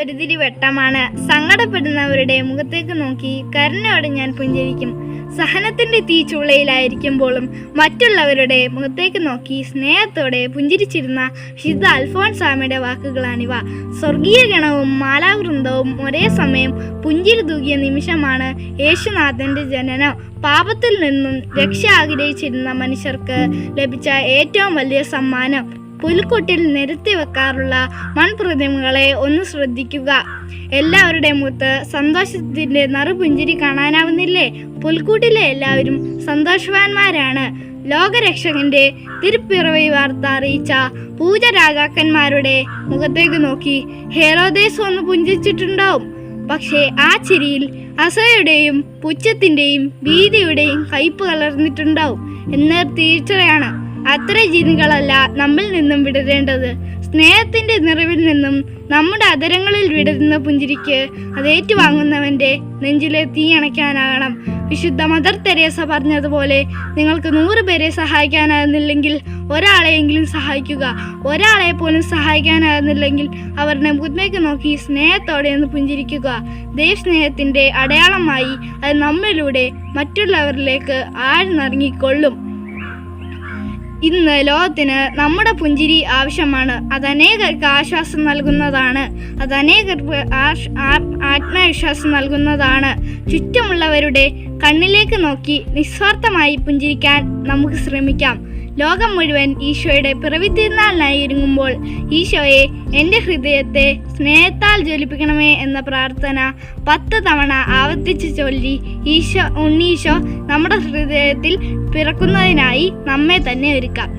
ഒരുതിരി വെട്ടമാണ്. സങ്കടപ്പെടുന്നവരുടെ മുഖത്തേക്ക് നോക്കി കരുണയോടെ ഞാൻ പുഞ്ചിരിക്കും. സഹനത്തിന്റെ തീച്ചുളയിലായിരിക്കുമ്പോഴും മറ്റുള്ളവരുടെ മുഖത്തേക്ക് നോക്കി സ്നേഹത്തോടെ പുഞ്ചിരിച്ചിരുന്ന വിശുദ്ധ അൽഫോൻസാമയുടെ വാക്കുകളാണിവ. സ്വർഗീയ ഗണവും മാലാവൃന്ദവും ഒരേ സമയം പുഞ്ചിരി തൂകിയ നിമിഷമാണ് യേശുനാഥന്റെ ജനനം. പാപത്തിൽ നിന്നും രക്ഷ ആഗ്രഹിച്ചിരുന്ന മനുഷ്യർക്ക് ലഭിച്ച ഏറ്റവും വലിയ സമ്മാനം. പുൽക്കൂട്ടിൽ നിരത്തി വെക്കാറുള്ള മൺപ്രതിമകളെ ഒന്ന് ശ്രദ്ധിക്കുക. എല്ലാവരുടെയും മുഖത്ത് സന്തോഷത്തിന്റെ നറുപുഞ്ചിരി കാണാനാവുന്നില്ലേ? പുൽക്കൂട്ടിലെ എല്ലാവരും സന്തോഷവാന്മാരാണ്. ലോകരക്ഷകന്റെ തിരുപ്പിറവി വാർത്ത അറിയിച്ച പൂജരാജാക്കന്മാരുടെ മുഖത്തേക്ക് നോക്കി ഹെരോദേസ് ഒന്ന് പുഞ്ചിരിച്ചിട്ടുണ്ടാവും. പക്ഷേ ആ ചിരിയിൽ അസൂയയുടെയും പുച്ഛത്തിന്റെയും ഭീതിയുടെയും കയ്പ് കലർന്നിട്ടുണ്ടാവും എന്ന തീർച്ചയാണ്. അത്തരം ചിരികളല്ല നമ്മിൽ നിന്നും വിടരേണ്ടത്. സ്നേഹത്തിന്റെ നിറവിൽ നിന്നും നമ്മുടെ അതരങ്ങളിൽ വിടരുന്ന പുഞ്ചിരിക്ക് അതേറ്റുവാങ്ങുന്നവന്റെ നെഞ്ചിലെ തീ അണയ്ക്കാനാകണം. വിശുദ്ധ മദർ തെരേസ പറഞ്ഞതുപോലെ, നിങ്ങൾക്ക് 100 പേരെ സഹായിക്കാനാകുന്നില്ലെങ്കിൽ ഒരാളെയെങ്കിലും സഹായിക്കുക. ഒരാളെ പോലും സഹായിക്കാനാകുന്നില്ലെങ്കിൽ അവരുടെ മുഖത്തേക്ക് നോക്കി സ്നേഹത്തോടെ ഒന്ന് പുഞ്ചിരിക്കുക. ദൈവസ്നേഹത്തിന്റെ അടയാളമായി അത് നമ്മിലൂടെ മറ്റുള്ളവരിലേക്ക് ആഴ്ന്നിറങ്ങിക്കൊള്ളും. ഇന്ന് ലോകത്തിന് നമ്മുടെ പുഞ്ചിരി ആവശ്യമാണ്. അത് അനേകർക്ക് ആശ്വാസം നൽകുന്നതാണ്. അത് അനേകർക്ക് ആത്മവിശ്വാസം നൽകുന്നതാണ്. ചുറ്റുമുള്ളവരുടെ കണ്ണിലേക്ക് നോക്കി നിസ്വാർത്ഥമായി പുഞ്ചിരിക്കാൻ നമുക്ക് ശ്രമിക്കാം. ലോകം മുഴുവൻ ഈശോയുടെ പിറവി തിരുനാളിനായി ഒരുങ്ങുമ്പോൾ ഈശോയെ എൻ്റെ ഹൃദയത്തെ സ്നേഹത്താൽ ജ്വലിപ്പിക്കണമേ എന്ന പ്രാർത്ഥന 10 തവണ ആവർത്തിച്ച് ചൊല്ലി ഉണ്ണീശോ നമ്മുടെ ഹൃദയത്തിൽ പിറക്കുന്നതിനായി നമ്മെ തന്നെ ഒരുക്കാം.